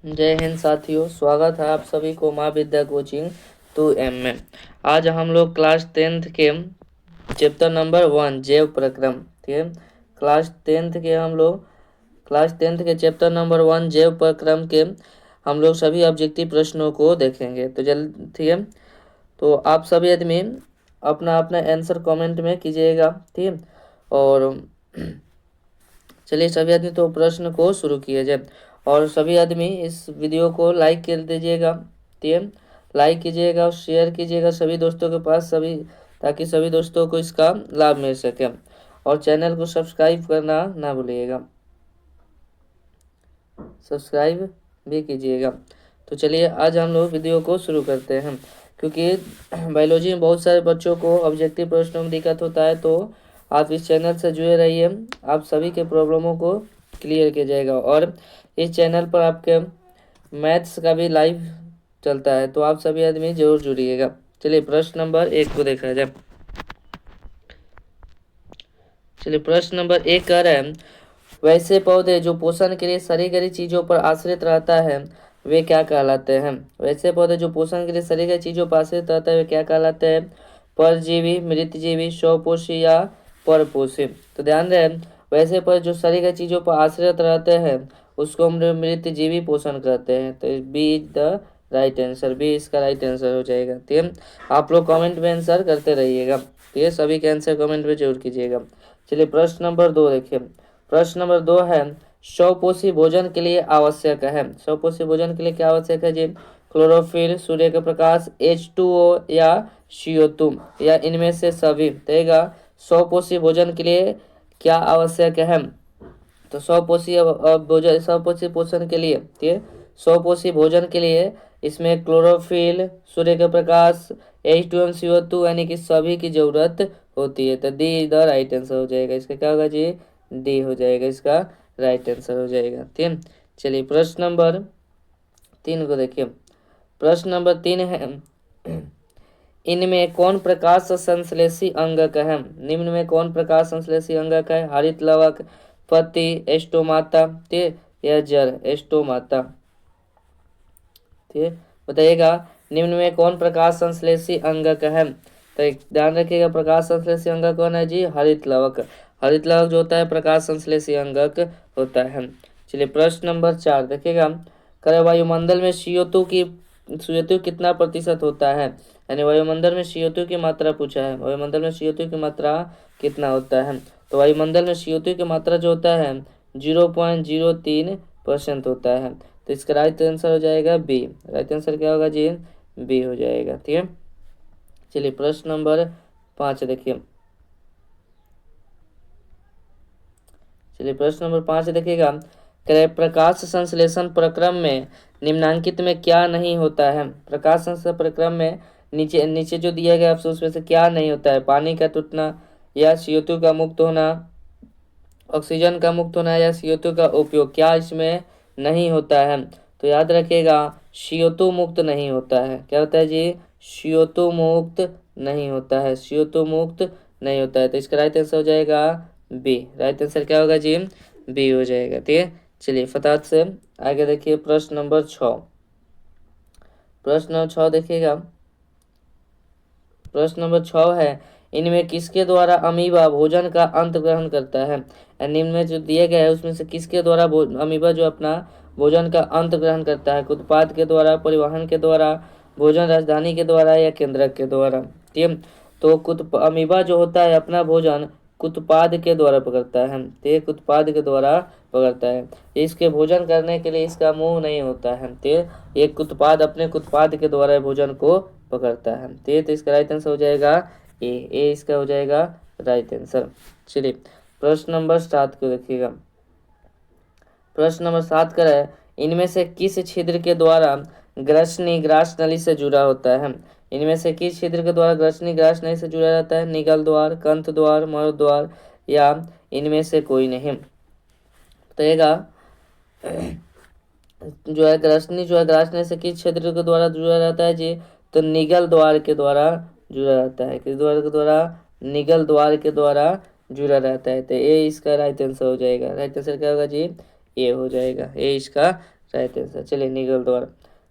जय हिंद साथियों, स्वागत है आप सभी को माँ विद्या कोचिंग 2M में। आज हम लोग क्लास 10th के चैप्टर नंबर 1 जैव प्रक्रम, ठीक है। क्लास टेंथ के चैप्टर नंबर 1 जैव प्रक्रम के हम लोग सभी ऑब्जेक्टिव प्रश्नों को देखेंगे। तो ठीक है, तो आप सभी आदमी अपना अपना आंसर कमेंट में कीजिएगा, ठीक है। और चलिए सभी आदमी तो प्रश्न को शुरू किया जाए, और सभी आदमी इस वीडियो को लाइक कर दीजिएगा, ठीक है। लाइक कीजिएगा और शेयर कीजिएगा सभी दोस्तों के पास, ताकि सभी दोस्तों को इसका लाभ मिल सके। और चैनल को सब्सक्राइब करना ना भूलिएगा, सब्सक्राइब भी कीजिएगा। तो चलिए आज हम लोग वीडियो को शुरू करते हैं। क्योंकि बायोलॉजी में बहुत सारे बच्चों को ऑब्जेक्टिव प्रश्नों में दिक्कत होता है, तो आप इस चैनल से जुड़े रहिए, आप सभी के प्रॉब्लमों को क्लियर किया जाएगा। और इस चैनल पर आपके मैथ्स का भी लाइव चलता है, तो आप सभी आदमी जरूर जुड़िएगा। चलिए प्रश्न नंबर 1 को देखा जाए। चलिए प्रश्न नंबर 1 कह रहे हैं, वैसे पौधे जो पोषण के लिए सरी गरी चीजों पर आश्रित रहता है वे क्या कहलाते हैं। वैसे पौधे जो पोषण के लिए सरी गरी चीजों पर आश्रित रहता है वे क्या कहलाते हैं। परजीवी, मृतजीवी, स्वपोषी या परपोषी। तो ध्यान रहे, वैसे पौधे जो सरी गरी चीजों पर आश्रित रहते हैं उसको हम मृतजीवी पोषण कहते हैं। तो B is the right answer, B इसका राइट आंसर हो जाएगा। ठीक है, आप लोग कमेंट में आंसर करते रहिएगा, ठीक है। सभी के आंसर कमेंट में जरूर कीजिएगा। चलिए प्रश्न नंबर 2 देखिए। प्रश्न नंबर 2 है, स्वपोषी भोजन के लिए आवश्यक है। स्वपोषी भोजन के लिए क्या आवश्यक है जी। क्लोरोफिल, सूर्य का प्रकाश, H2O या CO2 या इनमें से सभी। देगा स्वपोषी भोजन के लिए क्या आवश्यक है। तो स्वपोषी पोषण के लिए, ठीक है, स्वपोषी भोजन के लिए इसमें क्लोरोफिल, सूर्य का प्रकाश, H2O, CO2 यानी कि सभी की जरूरत होती है। तो डी द राइट आंसर हो जाएगा। इसका क्या होगा जी, डी हो जाएगा, इसका राइट आंसर हो जाएगा। ठीक है, चलिए प्रश्न नंबर 3 को देखिए। प्रश्न नंबर 3 है, इनमें कौन प्रकाश संश्लेषी अंगक है। निम्न में कौन प्रकाश संश्लेषी अंगक है। हरित लवक, पत्ती, स्टोमाटा, ठीक, या जड़, स्टोमाटा। ठीक, बताइएगा निम्न में कौन प्रकाश संश्लेषी अंगक है। तो ध्यान रखिएगा, प्रकाश संश्लेषी अंगक कौन है जी, हरित लवक। हरित लवक जो होता है प्रकाश संश्लेषी अंगक होता है। चलिए प्रश्न नंबर 4 देखिएगा, करे वायुमंडल में CO2 कितना प्रतिशत होता है। यानी वायुमंडल में CO2 की मात्रा पूछा है, वायुमंडल में CO2 की मात्रा कितना होता है। तो वायुमंडल में CO2 की मात्रा जो होता है 0.03% होता है। तो इसका राइट आंसर हो जाएगा बी। राइट आंसर क्या होगा जी, बी हो जाएगा। ठीक है, चलिए प्रश्न नंबर 5 देखिए। चलिए प्रश्न नंबर 5 देखिएगा, प्रकाश संश्लेषण प्रक्रम में निम्नांकित में क्या नहीं होता है। प्रकाश संश्लेषण प्रक्रम में नीचे नीचे जो दिया गया आपसे उसमें से क्या नहीं होता है। पानी का टूटना, या CO2 का मुक्त होना, ऑक्सीजन का मुक्त होना, या CO2 का उपयोग, क्या इसमें नहीं होता है। तो याद रखिएगा CO2 मुक्त नहीं होता है। क्या होता है जी, CO2 मुक्त नहीं होता है, CO2 मुक्त नहीं होता है। तो इसका राइट आंसर हो जाएगा बी। राइट आंसर क्या होगा जी, बी हो जाएगा। ठीक है, चलिए फटाफट से आगे देखिए। प्रश्न नंबर 6, प्रश्न नंबर 6 देखिएगा। प्रश्न नंबर 6 है, इनमें किसके द्वारा अमीबा भोजन का अंत ग्रहण करता है। निम्न में जो दिए गए है उसमें से किसके द्वारा अमीबा जो अपना भोजन का अंत ग्रहण करता है। उत्पाद के द्वारा, परिवहन के द्वारा, भोजन राजधानी के द्वारा, या केंद्रक के द्वारा। ठीक है, तो अमीबा जो होता है अपना भोजन कुत्पाद के द्वारा पकड़ता है। ठीक, उत्पाद के द्वारा पकड़ता है। इसके भोजन करने के लिए इसका मुंह नहीं होता है। ठीक, एक उत्पाद अपने उत्पाद के द्वारा भोजन को पकड़ता है। तो इसका राइट आंसर हो जाएगा ए इसका हो जाएगा राइट आंसर। चलिए प्रश्न नंबर 7 को देखिएगा। प्रश्न नंबर 7 का है, इनमें से किस छिद्र के द्वारा ग्रसनी ग्रास नली से जुड़ा होता है। इनमें से किस छिद्र के द्वारा ग्रसनी ग्रास नली से जुड़ा रहता है। निगल द्वार, कंठ द्वार, मर द्वार, या इनमें से कोई नहीं। बताइएगा जो है ग्रास नली से किस क्षेत्र के द्वारा जुड़ा रहता है जी। तो निगल द्वार के द्वारा जुड़ा रहता है। किस द्वार के द्वारा, निगल द्वार के द्वारा जुड़ा रहता है। तो ए इसका राइट आंसर हो जाएगा। राइट आंसर क्या होगा जी, ए हो जाएगा। ए इसका राइट आंसर। चलिए निगल द्वार।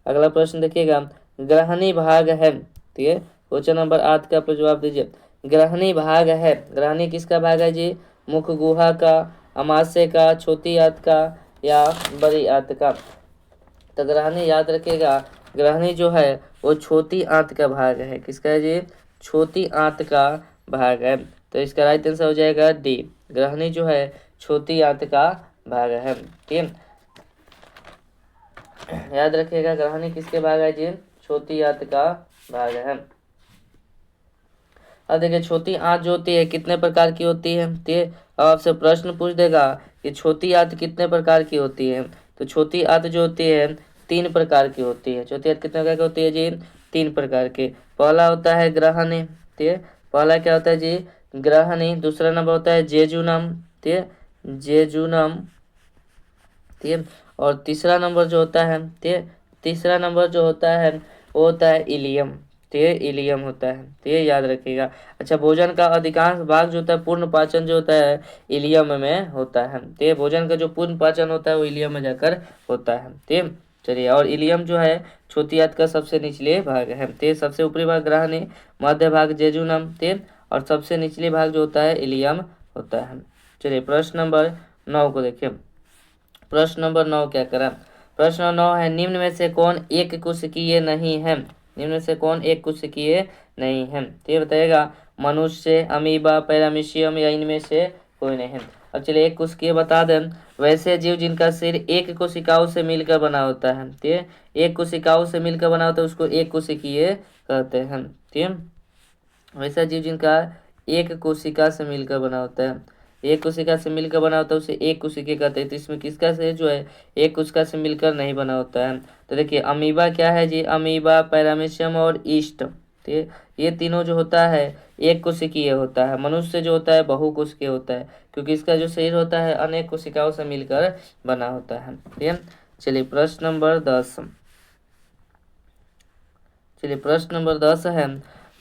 अगला प्रश्न देखिएगा, ग्रहणी भाग है, ठीक है। क्वेश्चन नंबर 8 का आप जवाब दीजिए। ग्रहणी भाग है, ग्रहणी किसका भाग है जी? मुख गुहा का, अमाशय का, छोटी आंत का या बड़ी आंत का? तो ग्रहणी याद रखिएगा, ग्रहणी जो है वो छोटी आंत का भाग है। किसका है जी? छोटी आंत का भाग है। तो इसका राइट आंसर हो जाएगा डी। ग्रहणी जो है छोटी आंत का भाग है, ठीक है। याद रखिएगा, ग्रहणी किसके भाग है जी? छोटी आंत का भाग है। अब देखिए, छोटी आंत जो होती है कितने प्रकार की होती है? ठीक, अब आपसे प्रश्न पूछ देगा कि छोटी आंत कितने प्रकार की होती है। तो छोटी आंत जो होती है 3 प्रकार की होती है। छोटी आंत कितने प्रकार की होती है जी? 3 प्रकार की। पहला होता है ग्रहणी, ठीक है। पहला क्या होता है जी? ग्रहणी। दूसरा नंबर होता है जेजुनम, ठीक है, जेजुनम, ठीक है। और तीसरा नंबर जो होता है, ठीक है, तीसरा नंबर जो होता है वो होता है इलियम, ठीक है, इलियम होता है, ठीक है, याद रखिएगा। अच्छा, भोजन का अधिकांश भाग जो होता है, पूर्ण पाचन जो होता है इलियम में होता है, ठीक है। भोजन का जो पूर्ण पाचन होता है वो इलियम में जाकर होता है, ठीक है। चलिए, और इलियम जो है छोटी आंत का सबसे निचले भाग है, ठीक है। सबसे ऊपरी भाग ग्रहणी, मध्य भाग जेजुनम, ठीक है, और सबसे निचले भाग जो होता है इलियम होता है। चलिए, प्रश्न नंबर 9 को देखिए। प्रश्न नंबर 9 क्या करा? प्रश्न 9 है, निम्न में से कौन एक कोशिकीय नहीं है? निम्न में से कौन एक कोशिकीय नहीं है? तो ये बताएगा, मनुष्य, अमीबा, पैरामीशियम या इनमें से कोई नहीं है। अब चलिए एक कोशिकीय बता दें। वैसे जीव जिनका शरीर एक कोशिकाओं से मिलकर बना होता है, ठीक है, एक कोशिकाओं से मिलकर बना होता है उसको एक कोशिकीय कहते हैं, ठीक है। वैसा जीव जिनका एक कोशिका से मिलकर बना होता है, एक कोशिका से मिलकर बना होता है उसे एक कोशिका कहते हैं। तो इसमें किसका से जो है एक कोशिका से मिलकर नहीं बना होता है। तो देखिए, अमीबा क्या है जी? अमीबा, पैरामीशियम और ईस्ट, ठीक, ये तीनों जो होता है एक कोशिकीय होता है। मनुष्य जो होता है बहुकोशिकीय होता है, क्योंकि इसका जो शरीर होता है अनेक कोशिकाओं से मिलकर बना होता है, ठीक है। चलिए प्रश्न नंबर 10। चलिए प्रश्न नंबर 10 है,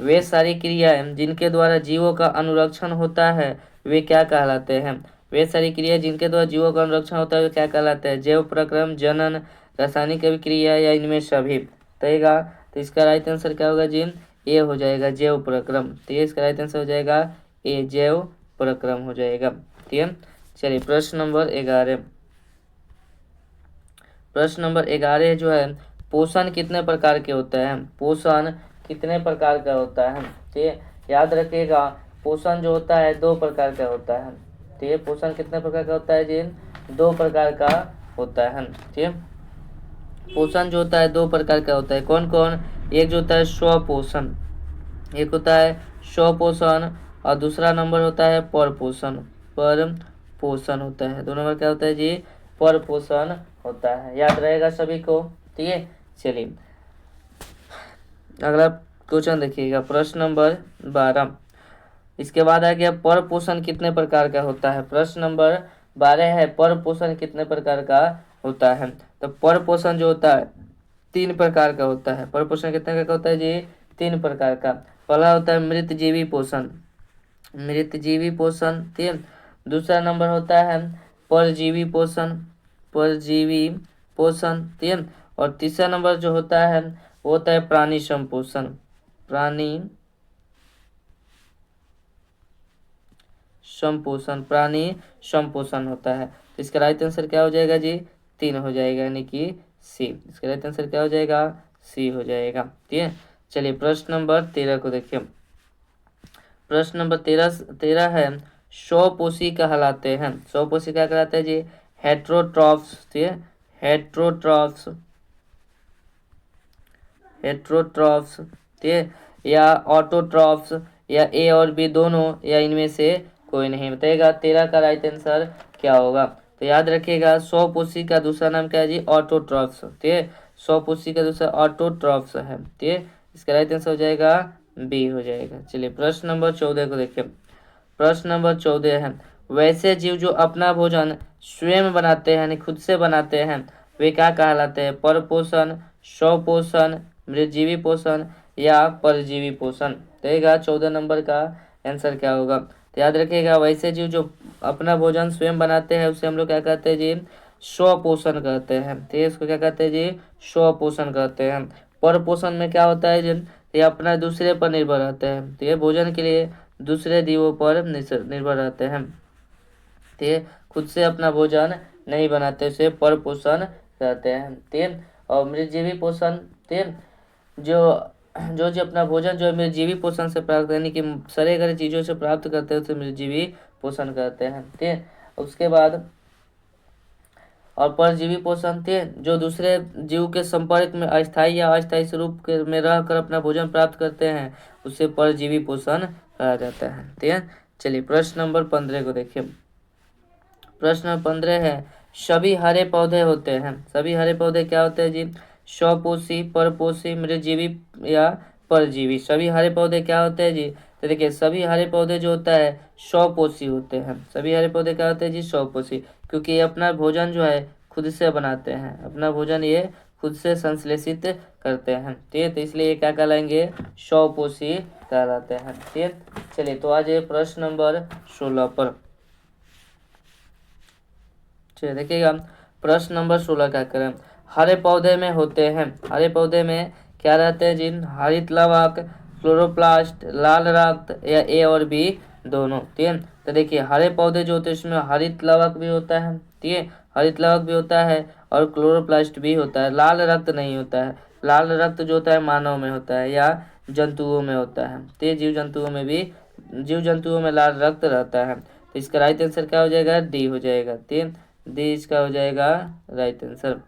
वे सारी क्रियाएं जिनके द्वारा जीवों का अनुरक्षण होता है वे क्या कहलाते हैं? वे सारी क्रियाएं जिनके द्वारा जीवों का अनुरक्षण होता है वे क्या कहलाते हैं? जैव प्रक्रम, जनन, रासायनिक अभिक्रिया या इनमें सभी? तयगा। तो इसका राइट आंसर क्या होगा जी? ए हो जाएगा, जैव प्रक्रम। तो ये इसका राइट आंसर हो जाएगा ए, जैव प्रक्रम हो जाएगा, ठीक है। चलिए प्रश्न नंबर 11। प्रश्न नंबर 11 जो है, पोषण कितने प्रकार के होते हैं? पोषण कितने प्रकार का होता है? ठीक, याद रखिएगा, पोषण जो होता है 2 प्रकार का होता है, ठीक है। पोषण कितने प्रकार का होता है जी? 2 प्रकार का होता है, ठीक है। पोषण जो होता है 2 प्रकार का होता है, कौन कौन? एक जो होता है स्वपोषण, एक होता है स्वपोषण, और दूसरा नंबर होता है पर पोषण। पर पोषण होता है, 2 नंबर क्या होता है जी? पर पोषण होता है, याद रहेगा सभी को, ठीक है। चलिए अगला क्वेश्चन देखिएगा, प्रश्न नंबर 12। इसके बाद आ गया पर पोषण कितने प्रकार का होता है? प्रश्न नंबर 12 है, पर पोषण कितने प्रकार का होता है? तो पर पोषण जो होता है 3 प्रकार का होता है। पर पोषण कितने प्रकार का होता है जी? 3 प्रकार का। पहला होता है मृतजीवी पोषण, मृतजीवी पोषण, ठीक है। दूसरा नंबर होता है परजीवी पोषण, परजीवी पोषण, ठीक है। और तीसरा नंबर जो होता है वो होता है प्राणी संपोषण, प्राणी संपोषण, प्राणी संपोषण होता है। तो इसका राइट आंसर क्या हो जाएगा जी? 3 हो जाएगा, यानी कि सी। इसका राइट आंसर क्या हो जाएगा? सी हो जाएगा, ठीक है। चलिए प्रश्न नंबर 13 को देखिए। प्रश्न नंबर 13 है, स्वपोषी कहलाते हैं। स्वपोषी क्या कहलाते हैं जी? हेट्रोट्रॉफ्स, ठीक है, हेट्रोट्रॉफ्स, हेट्रोट्रॉफ्स, ठीक है, या ऑटोट्रॉफ्स, या ए और बी दोनों, या इनमें से कोई नहीं? बताइएगा 13 का राइट आंसर क्या होगा? तो याद रखिएगा, स्वपोषी का दूसरा नाम क्या है जी? ऑटोट्रॉफ्स, ठीक है। स्वपोषी का दूसरा ऑटोट्रॉफ्स है, ठीक है। इसका राइट आंसर हो जाएगा बी हो जाएगा। चलिए प्रश्न नंबर 14 को देखिए। प्रश्न नंबर 14 है, वैसे जीव जो अपना भोजन स्वयं बनाते हैं, यानी खुद से बनाते हैं, वे क्या कहलाते हैं? पर पोषण, स्वपोषण, मृतजीवी पोषण या परजीवी पोषण? देगा 14 नंबर का आंसर क्या होगा? तो याद रखिएगा, वैसे जीव जो अपना भोजन स्वयं बनाते हैं उसे हम लोग क्या कहते हैं जी? स्वपोषण कहते हैं। तो इसको क्या कहते हैं जी, स्वपोषण कहते हैं। पर पोषण में क्या होता है जी, ये अपना दूसरे पर निर्भर रहते हैं। तो ये भोजन के लिए दूसरे जीवों पर निर्भर रहते हैं। तो ये खुद से अपना भोजन नहीं बनाते, उसे पर पोषण कहते हैं। तीन और मृतजीवी पोषण, तीन जो जो जो अपना भोजन जो है मृतजीवी पोषण से प्राप्त, यानी कि सड़े गले चीजों से प्राप्त करते हैं, उसे मृतजीवी पोषण कहते हैं। ठीक, उसके बाद और परजीवी पोषण थे, जो दूसरे जीव के संपर्क में अस्थायी या अस्थायी स्वरूप में रहकर अपना भोजन प्राप्त करते हैं, उसे परजीवी पोषण कहा जाता है। ठीक है, चलिए प्रश्न नंबर 15 को देखिए। प्रश्न नंबर 15 है, सभी हरे पौधे होते हैं। सभी हरे पौधे क्या होते हैं जी, स्वपोषी, परपोषी, मृतजीवी या परजीवी। सभी हरे पौधे क्या होते हैं जी, तो देखिए सभी हरे पौधे जो होता है स्वपोषी होते हैं। सभी हरे पौधे क्या होते हैं जी, स्वपोषी, क्योंकि ये अपना भोजन जो है खुद से बनाते हैं। अपना भोजन ये खुद से संश्लेषित करते हैं। ठीक है, तो इसलिए ये क्या कहलाएंगे, स्वपोषी कहलाते हैं। ठीक है, चलिए तो आज ये प्रश्न नंबर 16 पर। चलिए देखिएगा प्रश्न नंबर 16 क्या करें। हरे पौधे में होते हैं, हरे पौधे में क्या रहते हैं जिन, हरित लवक, क्लोरोप्लास्ट, लाल रक्त या ए और बी दोनों। ठीक है, तो देखिए हरे पौधे जो होते हैं उसमें हरित लवक भी होता है। ठीक है, हरित लवक भी होता है और क्लोरोप्लास्ट भी होता है। लाल रक्त नहीं होता है। लाल रक्त जो होता है मानव में होता है या जंतुओं में होता है। ठीक, जीव जंतुओं में भी, जीव जंतुओं में लाल रक्त रहता है। तो इसका राइट आंसर क्या हो जाएगा, डी हो जाएगा। ठीक, डी इसका हो जाएगा राइट आंसर,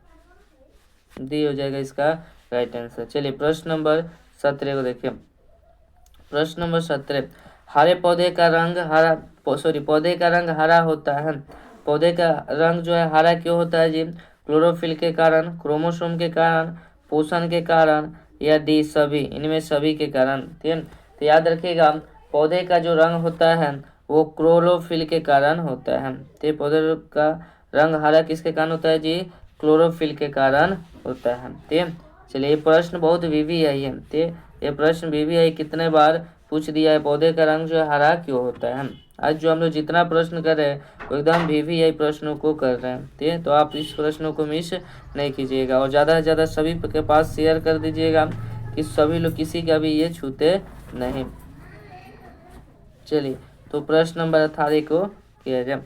डी हो जाएगा इसका राइट आंसर। चलिए प्रश्न नंबर 17 को देखिए। प्रश्न नंबर 17, हरे पौधे का रंग हरा, पौधे का रंग हरा होता है। पौधे का रंग जो है हरा क्यों होता है जी, क्लोरोफिल के कारण, क्रोमोसोम के कारण, पोषण के कारण या डी सभी, इनमें सभी के कारण। ठीक है, तो याद रखिएगा पौधे का जो रंग होता है वो क्लोरोफिल के कारण होता है। तो पौधे का रंग हरा किसके कारण होता है जी, क्लोरोफिल के कारण होता है। ठीक, चलिए ये प्रश्न बहुत वीवी है ये। ठीक, ये प्रश्न वीवी है, कितने बार पूछ दिया है, पौधे का रंग जो है हरा क्यों होता है। आज जो हम लोग जितना प्रश्न कर रहे हैं वो एकदम वीवी है प्रश्नों को कर रहे हैं। ठीक है, तो आप इस प्रश्नों को मिस नहीं कीजिएगा और ज़्यादा से ज़्यादा सभी के पास शेयर कर दीजिएगा कि सभी लोग किसी का भी ये छूते नहीं। चलिए तो प्रश्न नंबर 18 को किया जाए।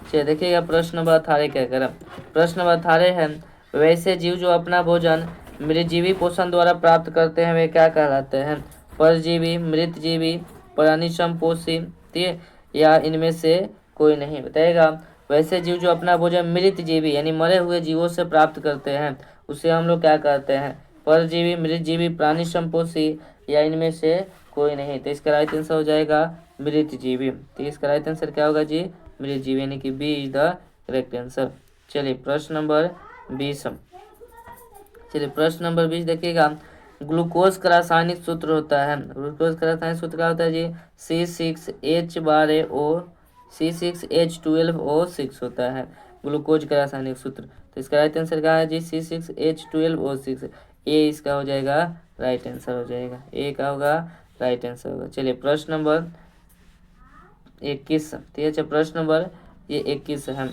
चलिए देखिएगा प्रश्न नंबर 18 क्या करें। प्रश्न नंबर 18 है, वैसे जीव जो अपना भोजन मृतजीवी पोषण द्वारा प्राप्त करते हैं वे क्या कहलाते हैं, परजीवी, मृतजीवी, प्राणी संपोषी, या इनमें से कोई नहीं। बताइएगा वैसे जीव जो अपना भोजन मृतजीवी यानी मरे हुए जीवों से प्राप्त करते हैं उसे हम लोग क्या कहते हैं, परजीवी, मृतजीवी, प्राणी संपोषी या इनमें से कोई नहीं। तो इसका राइट आंसर हो जाएगा मृतजीवी। तो इसका राइट आंसर क्या होगा जी, मृतजीवी, यानी कि B is the correct answer. चलिए प्रश्न नंबर 20। चलिए प्रश्न नंबर 20 देखिएगा, ग्लूकोज का रासायनिक सूत्र होता है। ग्लूकोज का रासायनिक सूत्र क्या होता है जी, C6H12O, C6H12O6 होता है ग्लूकोज का रासायनिक सूत्र। तो इसका राइट आंसर क्या है जी, C6H12O6, ए इसका हो जाएगा राइट आंसर हो जाएगा, ए का होगा राइट आंसर होगा। चलिए प्रश्न नंबर 21, ठीक है, प्रश्न नंबर ये 21 है,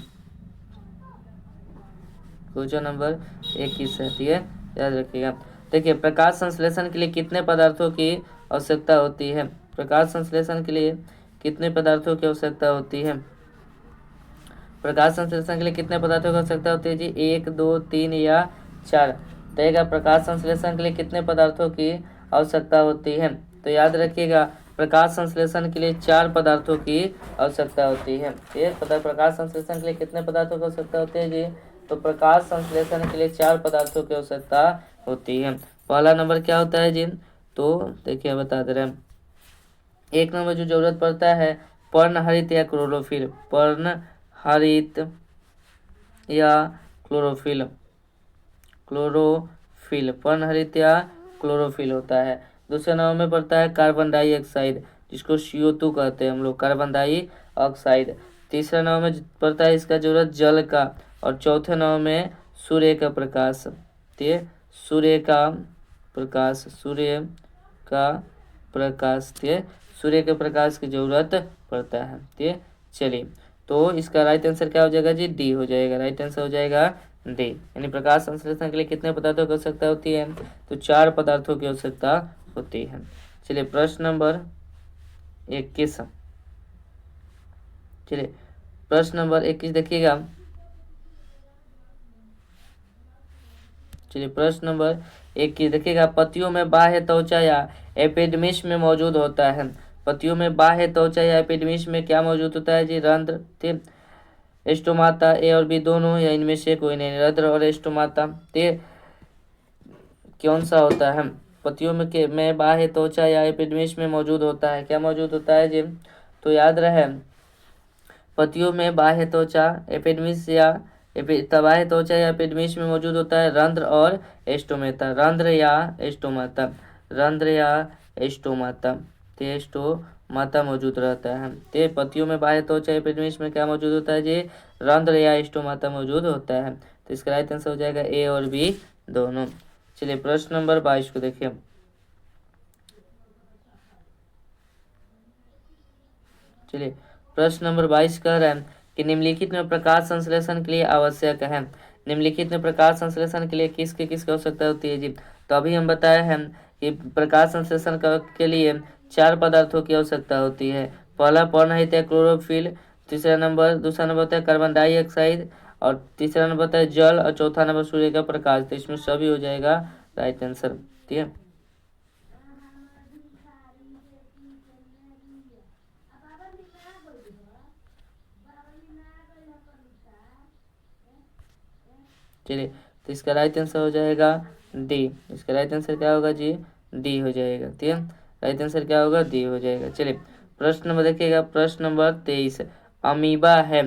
क्वेश्चन नंबर 21 है। ठीक है, याद रखिएगा। देखिए प्रकाश संश्लेषण के लिए कितने पदार्थों की आवश्यकता होती है, प्रकाश संश्लेषण के लिए कितने पदार्थों की आवश्यकता होती है, प्रकाश संश्लेषण के लिए कितने पदार्थों की आवश्यकता होती है जी, 1, 2, 3 या 4। देखिएगा प्रकाश संश्लेषण के लिए कितने पदार्थों की आवश्यकता होती है, तो याद रखिएगा प्रकाश संश्लेषण के लिए 4 पदार्थों की आवश्यकता होती है। ये प्रकाश संश्लेषण के लिए कितने पदार्थों की आवश्यकता होती है जी, तो प्रकाश संश्लेषण के लिए 4 पदार्थों की आवश्यकता होती है। पहला नंबर क्या होता है जी, तो देखिए बता दे रहे हैं, एक नंबर जो जरूरत पड़ता है पर्णहरित या क्लोरोफिल, पर्णहरित या क्लोरोफिल, क्लोरोफिल, पर्णहरित या क्लोरोफिल होता है। दूसरे नंबर में पड़ता है कार्बन डाइऑक्साइड, जिसको CO2 कहते हैं हम लोग, कार्बन डाइऑक्साइड। तीसरा नंबर में पड़ता है इसका जरूरत जल का, और चौथे नंबर में सूर्य का प्रकाश। ठीक, सूर्य का प्रकाश, सूर्य का प्रकाश, ठीक, सूर्य के प्रकाश की जरूरत पड़ता है। ठीक, चलिए तो इसका राइट आंसर क्या हो जाएगा जी, डी हो जाएगा। राइट आंसर हो जाएगा डी। यानी प्रकाश संश्लेषण के लिए कितने पदार्थों की आवश्यकता होती है, तो 4 पदार्थों की आवश्यकता होती है। चलिए प्रश्न नंबर 21। चलिए प्रश्न नंबर 21 देखिएगा। चलिए प्रश्न नंबर 21 देखिएगा। पत्तियों में बाह्य त्वचा या एपिडर्मिस में मौजूद होता है। पत्तियों में बाह्य त्वचा या एपिडर्मिस में क्या मौजूद होता है जी, रंध्र, स्टोमाटा, ए और बी दोनों, या इनमें से कोई नहीं, रंध्र और स्टोमाटा। कौन सा होता है, पत्तियों में बाह्य त्वचा या एपिडर्मिस में मौजूद होता है, क्या मौजूद होता है जी, तो याद रहे पत्तियों में बाह्य त्वचा एपिडर्मिस या बाह्य त्वचा या एपिडर्मिस में मौजूद होता है रंध्र और स्टोमाटा, रंध्र या स्टोमाटा, रंध्र या स्टोमाटा, स्टोमाटा मौजूद रहता है। ते पत्तियों में बाह्य त्वचा एपिडर्मिस में क्या मौजूद होता है जी, रंध्र या स्टोमाटा मौजूद होता है। तो इसका राइट आंसर हो जाएगा ए और बी दोनों। चलिए प्रश्न नंबर 22 को देखिए। चलिए प्रश्न नंबर 22 कह रहा है कि निम्नलिखित में प्रकाश संश्लेषण के लिए आवश्यक है। निम्नलिखित में प्रकाश संश्लेषण के लिए किसकी आवश्यकता होती है जी, तो अभी हम बताए हैं कि प्रकाश संश्लेषण के लिए 4 पदार्थों की आवश्यकता होती है। पहला पर्णहित है क्लोरोफिल, दूसरा नंबर होता है कार्बन डाइऑक्साइड, और तीसरा नंबर होता है जल, और चौथा नंबर सूर्य का प्रकाश। तो इसमें सभी हो जाएगा राइट आंसर। ठीक है, चलिए तो इसका राइट आंसर हो जाएगा डी। इसका राइट आंसर क्या होगा जी, डी हो जाएगा। ठीक है, राइट आंसर क्या होगा, डी हो जाएगा। चलिए प्रश्न नंबर देखिएगा। प्रश्न नंबर 23, अमीबा है।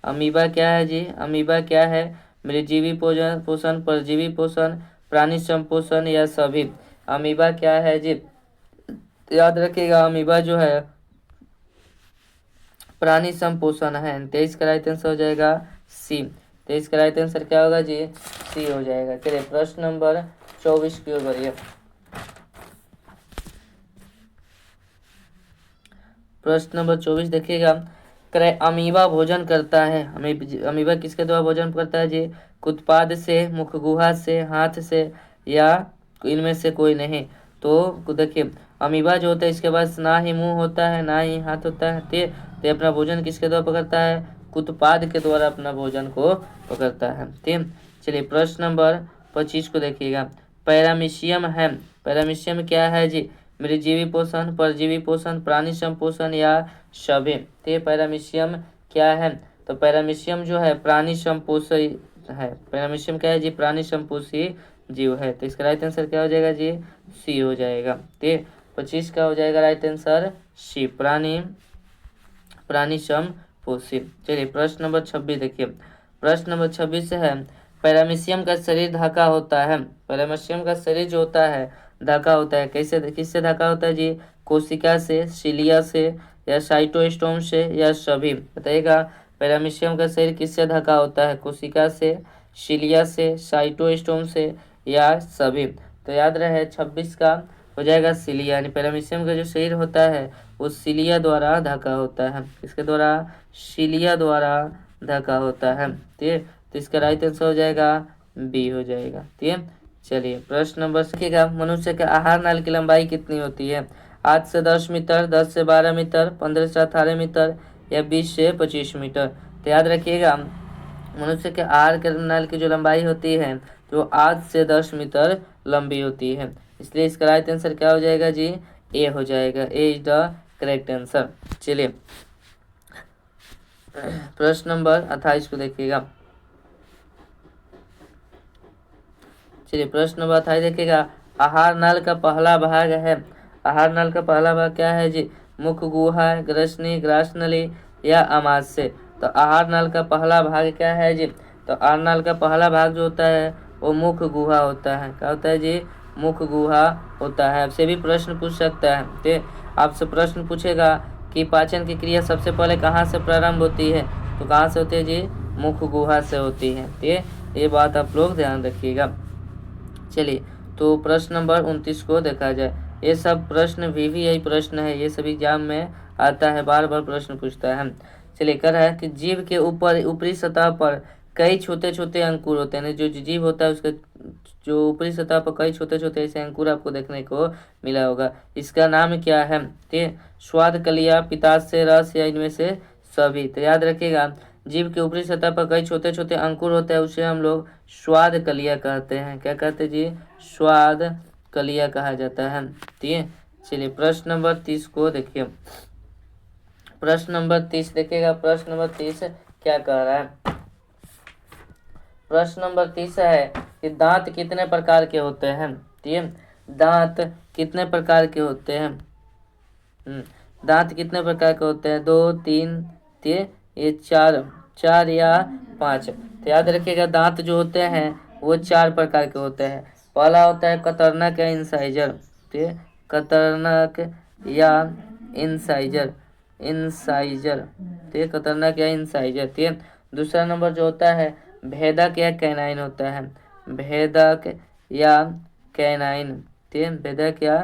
अमीबा क्या है जी, अमीबा क्या है, मृतजीवी पोषण, परजीवी पोषण, प्राणी संपोषण या सभी। अमीबा क्या है जी, याद रखिएगा अमीबा जो है प्राणी संपोषण है। 23 का राइट आंसर हो जाएगा सी। 23 का राइट आंसर क्या होगा जी, सी हो जाएगा। चलिए प्रश्न नंबर 24 की ओर बढ़िए। प्रश्न नंबर 24 देखिएगा। अमीबा भोजन करता है। अमीबा किसके द्वारा भोजन करता है जी, उत्पाद से, मुख गुहा से, हाथ से, या इनमें से कोई नहीं। तो देखिए अमीबा जो होता है इसके पास ना ही मुंह होता है ना ही हाथ होता है। ते अपना भोजन किसके द्वारा पकड़ता है, उत्पाद के द्वारा अपना भोजन को पकड़ता है। ठीक, चलिए प्रश्न नंबर 25 को देखिएगा। पैरामीशियम है। पैरामीशियम क्या है जी, मृतजीवी पोषण, परजीवी पोषण, प्राणी संपोषण या सभी। तो पैरामीशियम क्या है, तो पैरामीशियम जो है प्राणी संपोषी है। पैरामीशियम क्या है जी, प्राणी संपोषी जीव है। तो इसका राइट आंसर क्या हो जाएगा जी, सी हो जाएगा। तो 25 का हो जाएगा राइट आंसर सी, प्राणी संपोषी। चलिए प्रश्न नंबर 26 देखिए। प्रश्न नंबर 26 है, पैरामीशियम का शरीर ढका होता है। पैरामीशियम का शरीर जो होता है ढका होता है, कैसे, किससे ढका होता है जी, कोशिका से, सिलिया से, या साइटोस्टोम से, या सभी। बताइएगा पैरामीशियम का शरीर किससे ढका होता है, कोशिका से, सिलिया से, साइटोस्टोम से, या सभी। तो याद रहे 26 का हो जाएगा सिलिया। यानी पैरामीशियम का जो शरीर होता है वो सिलिया द्वारा ढका होता है। किसके द्वारा, सिलिया द्वारा ढका होता है। ठीक, तो इसका राइट आंसर हो जाएगा बी हो जाएगा। ठीक है, चलिए प्रश्न नंबर देखिएगा। मनुष्य के आहार नाल की लंबाई कितनी होती है, 8 से 10 मीटर, 10 से 12 मीटर, 15 से 18 मीटर, या 20 से 25 मीटर। तो याद रखिएगा मनुष्य के आहार नाल की जो लंबाई होती है तो 8 से 10 मीटर लंबी होती है। इसलिए इसका राइट आंसर क्या हो जाएगा जी, ए हो जाएगा। ए इज द करेक्ट आंसर। चलिए प्रश्न नंबर 28 को देखिएगा। चलिए प्रश्न नंबर 28 देखिएगा। आहार नल का पहला भाग है। आहार नल का पहला भाग क्या है जी, मुख गुहा, ग्रसनी, ग्रासनली, या आमाशय। तो आहार नल का पहला भाग क्या है जी, तो आहार नल का पहला भाग जो होता है वो मुख गुहा होता है। क्या होता है जी, मुख गुहा होता है। आपसे भी प्रश्न पूछ सकता है। तो आपसे प्रश्न पूछेगा कि पाचन की क्रिया सबसे पहले कहाँ से प्रारंभ होती है, तो कहाँ से होती है जी, मुख गुहा से होती है। तो ये बात आप लोग ध्यान रखिएगा। चलिए तो प्रश्न नंबर 29 को देखा जाए। ये सब प्रश्न VVI प्रश्न है, ये सभी एग्जाम में आता है, बार बार प्रश्न पूछता है। चलिए कर रहा है कि जीव के ऊपर ऊपरी सतह पर कई छोटे छोटे अंकुर होते हैं, जो जीव होता है उसके जो ऊपरी सतह पर कई छोटे छोटे ऐसे अंकुर आपको देखने को मिला होगा। इसका नाम क्या है? ठीक, स्वाद कलिया, पित्ताशय रस या इनमें से सभी। तो याद रखिएगा, जीव के ऊपरी सतह पर कई छोटे छोटे अंकुर होते हैं, उसे हम लोग स्वाद कलिया कहते हैं। क्या कहते हैं जी? स्वाद कलिया कहा जाता है। ठीक है, चलिए प्रश्न नंबर 30 को देखिए। प्रश्न नंबर 30 देखिएगा, प्रश्न नंबर 30 क्या कह रहा है? प्रश्न नंबर 30 है कि दांत कितने प्रकार के होते हैं? ठीक है, दांत कितने प्रकार के होते हैं? दांत कितने प्रकार के होते हैं? 2, 3, ये 4 या 5। तो याद रखिएगा, दांत जो होते हैं वो 4 प्रकार के होते हैं। पहला होता है कतरनक या इंसाइजर। ठीक है, कतरनक या इंसाइजर, ठीक है, कतरनक या इंसाइजर। ठीक है, दूसरा नंबर जो होता है भेदक या कैनाइन होता है, भेदक या कैनाइन। ठीक है, भेदक या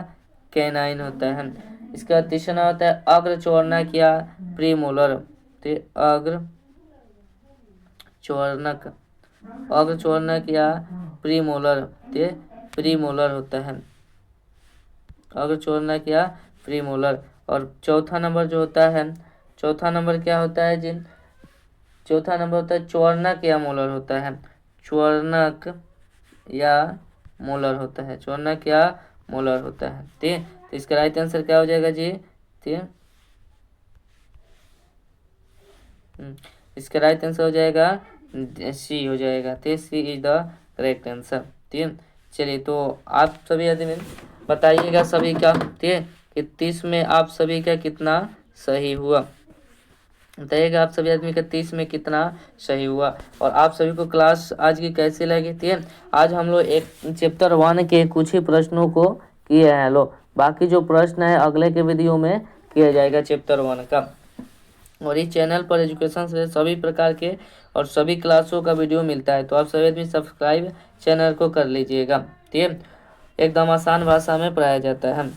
कैनाइन होता है। इसका तीसरा होता है अग्रचोर्णक या प्रीमोलर। ठीक, अग्रचोर्णक या प्रीमोलर। ठीक, प्रीमोलर होता है, अग्रचोर्णक या प्रीमोलर। और चौथा नंबर जो होता है, चौथा नंबर क्या होता है जी? चौथा नंबर होता है चौर्णक या मोलर होता है, चौर्णक या मोलर होता है, चौर्णक या मोलर होता है। ठीक, तो इसका राइट आंसर क्या हो जाएगा जी? ठीक, इसका राइट आंसर हो जाएगा सी हो जाएगा। ठीक, सी इज द करेक्ट आंसर। ठीक, चलिए तो आप सभी आदमी बताइएगा सभी का, ठीक है, कि 30 में आप सभी का कितना सही हुआ। बताइएगा आप सभी आदमी का 30 में कितना सही हुआ। और आप सभी को क्लास आज की कैसी लगी? ठीक है, आज हम लोग एक चैप्टर 1 के कुछ ही प्रश्नों को किए हैं। लो बाकी जो प्रश्न है अगले के वीडियो में किया जाएगा चैप्टर 1 का। और इस चैनल पर एजुकेशन से सभी प्रकार के और सभी क्लासों का वीडियो मिलता है, तो आप सभी आदमी सब्सक्राइब चैनल को कर लीजिएगा। ठीक है, एकदम आसान भाषा में पढ़ाया जाता है।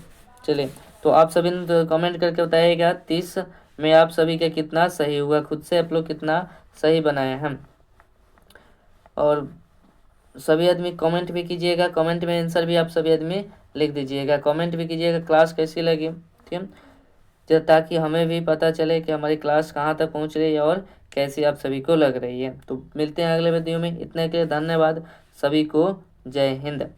चलिए तो आप सभी ने कमेंट करके बताइएगा 30 में आप सभी का कितना सही हुआ, खुद से आप लोग कितना सही बनाए हैं। और सभी आदमी कमेंट भी कीजिएगा, कमेंट में आंसर भी आप सभी आदमी लिख दीजिएगा, कमेंट भी कीजिएगा क्लास कैसी लगी। ठीक है, ताकि हमें भी पता चले कि हमारी क्लास कहाँ तक पहुँच रही है और कैसी आप सभी को लग रही है। तो मिलते हैं अगले वीडियो में, इतने के लिए धन्यवाद सभी को, जय हिंद।